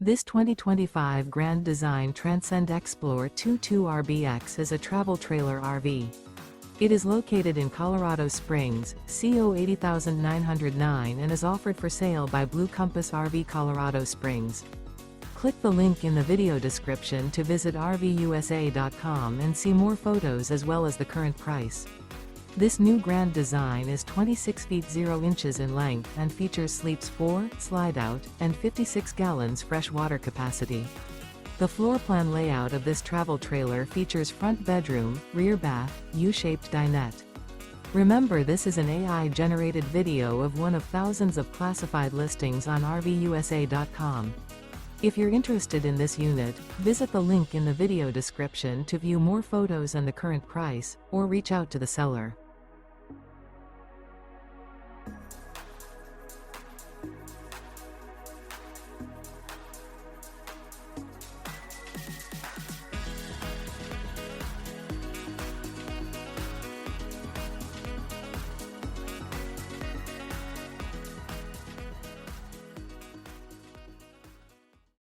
This 2025 Grand Design Transcend Xplor 22RBX is a travel trailer RV. It is located in Colorado Springs, CO 80909 and is offered for sale by Blue Compass RV Colorado Springs. Click the link in the video description to visit RVUSA.com and see more photos as well as the current price. This new Grand Design is 26 feet 0 inches in length and features sleeps 4, Slideout, and 56 gallons fresh water capacity. The floor plan layout of this travel trailer features front bedroom, rear bath, U-shaped dinette. Remember, this is an AI-generated video of one of thousands of classified listings on RVUSA.com. If you're interested in this unit, visit the link in the video description to view more photos and the current price, or reach out to the seller.